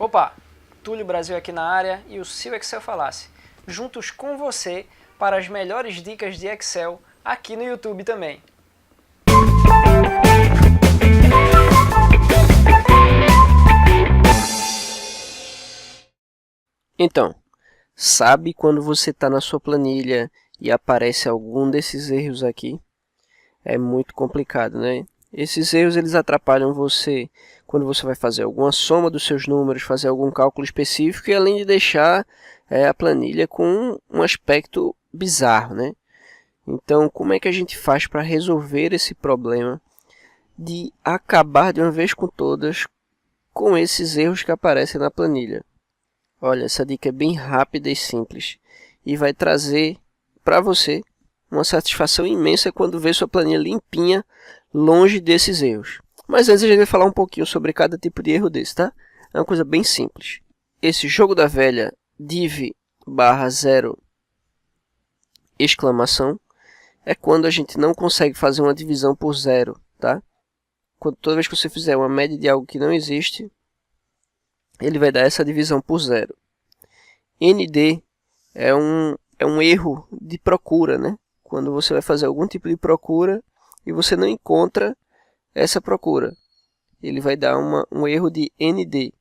Opa, Túlio Brasil aqui na área e o Se o Excel Falasse, juntos com você para as melhores dicas de Excel aqui no YouTube também. Então, sabe quando você está na sua planilha e aparece algum desses erros aqui? É muito complicado, né? Esses erros eles atrapalham você quando você vai fazer alguma soma dos seus números, fazer algum cálculo específico e além de deixar a planilha com um aspecto bizarro, né? Então, como é que a gente faz para resolver esse problema de acabar de uma vez com todas com esses erros que aparecem na planilha? Olha, essa dica é bem rápida e simples e vai trazer para você uma satisfação imensa quando vê sua planilha limpinha, longe desses erros. Mas antes a gente vai falar um pouquinho sobre cada tipo de erro desse, tá? É uma coisa bem simples. Esse jogo da velha div barra zero exclamação é quando a gente não consegue fazer uma divisão por zero, tá? Toda vez que você fizer uma média de algo que não existe, ele vai dar essa divisão por zero. ND é um erro de procura, né? Quando você vai fazer algum tipo de procura e você não encontra essa procura. Ele vai dar um erro de ND.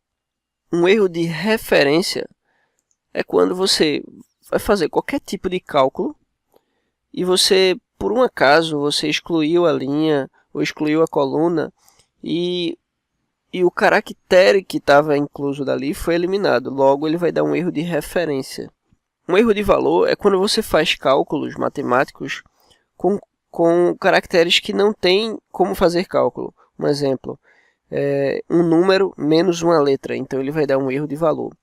Um erro de referência é quando você vai fazer qualquer tipo de cálculo e você, por um acaso, você excluiu a linha ou excluiu a coluna e o caractere que estava incluso dali foi eliminado. Logo, ele vai dar um erro de referência. Um erro de valor é quando você faz cálculos matemáticos com caracteres que não tem como fazer cálculo. Um exemplo, um número menos uma letra, então ele vai dar um erro de valor.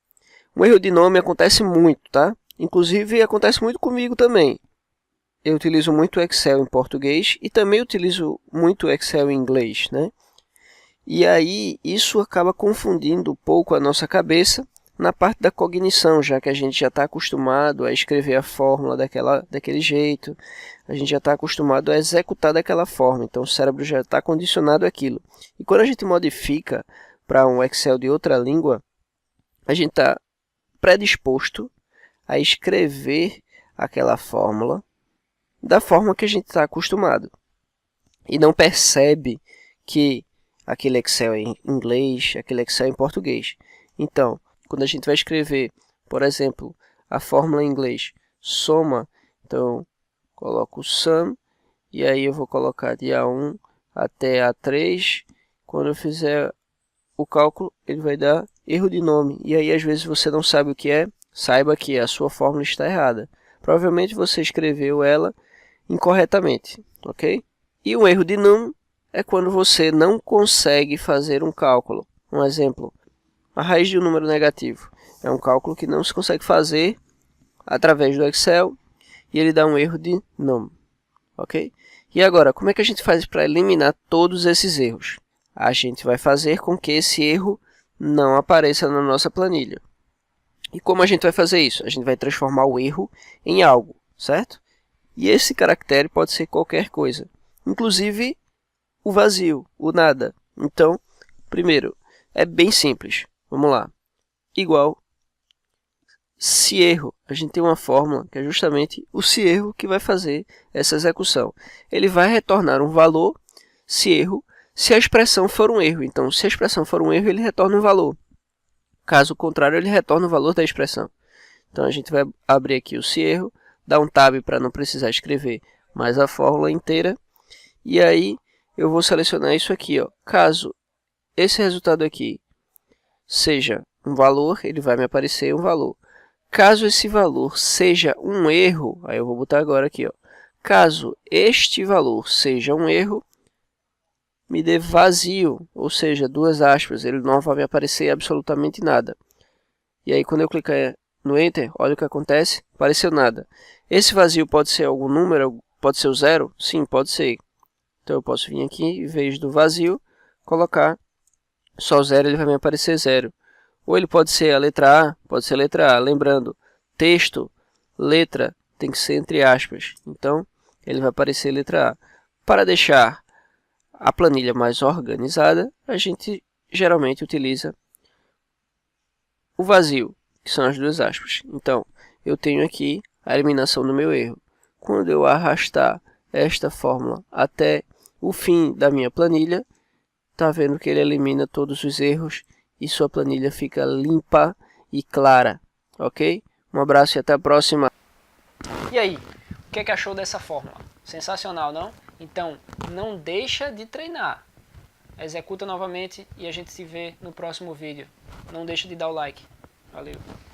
Um erro de nome acontece muito, tá? Inclusive acontece muito comigo também. Eu utilizo muito Excel em português e também utilizo muito Excel em inglês, né? E aí isso acaba confundindo um pouco a nossa cabeça na parte da cognição, já que a gente já está acostumado a escrever a fórmula daquele jeito, a gente já está acostumado a executar daquela forma, então o cérebro já está condicionado àquilo. E quando a gente modifica para um Excel de outra língua, a gente está predisposto a escrever aquela fórmula da forma que a gente está acostumado. E não percebe que aquele Excel é em inglês, aquele Excel é em português. Então, quando a gente vai escrever, por exemplo, a fórmula em inglês, soma, então coloco sum, e aí eu vou colocar de A1 até A3. Quando eu fizer o cálculo, ele vai dar erro de nome. E aí, às vezes, você não sabe o que é, saiba que a sua fórmula está errada. Provavelmente você escreveu ela incorretamente, ok? E o erro de num é quando você não consegue fazer um cálculo. Um exemplo, a raiz de um número negativo. É um cálculo que não se consegue fazer através do Excel e ele dá um erro de num, ok? E agora, como é que a gente faz para eliminar todos esses erros? A gente vai fazer com que esse erro não apareça na nossa planilha. E como a gente vai fazer isso? A gente vai transformar o erro em algo, certo? E esse caractere pode ser qualquer coisa, inclusive o vazio, o nada. Então, primeiro, é bem simples. Vamos lá. Igual se erro. A gente tem uma fórmula que é justamente o se erro que vai fazer essa execução. Ele vai retornar um valor se erro se a expressão for um erro. Então, se a expressão for um erro, ele retorna um valor. Caso contrário, ele retorna o valor da expressão. Então, a gente vai abrir aqui o se erro, dar um tab para não precisar escrever mais a fórmula inteira. E aí, eu vou selecionar isso aqui. Ó. Caso esse resultado aqui seja um valor, ele vai me aparecer um valor. Caso esse valor seja um erro, aí eu vou botar agora aqui. Ó. Caso este valor seja um erro, me dê vazio, ou seja, duas aspas, ele não vai me aparecer absolutamente nada. E aí, quando eu clicar no Enter, olha o que acontece, apareceu nada. Esse vazio pode ser algum número, pode ser o zero? Sim, pode ser. Então, eu posso vir aqui, em vez do vazio, colocar só zero, ele vai me aparecer zero. Ou ele pode ser a letra A, pode ser a letra A. Lembrando, texto, letra, tem que ser entre aspas. Então, ele vai aparecer letra A. Para deixar a planilha mais organizada, a gente geralmente utiliza o vazio, que são as duas aspas. Então, eu tenho aqui a eliminação do meu erro. Quando eu arrastar esta fórmula até o fim da minha planilha, tá vendo que ele elimina todos os erros e sua planilha fica limpa e clara, ok? Um abraço e até a próxima. E aí, o que achou dessa fórmula? Sensacional, não? Então, não deixa de treinar. Executa novamente e a gente se vê no próximo vídeo. Não deixa de dar o like. Valeu!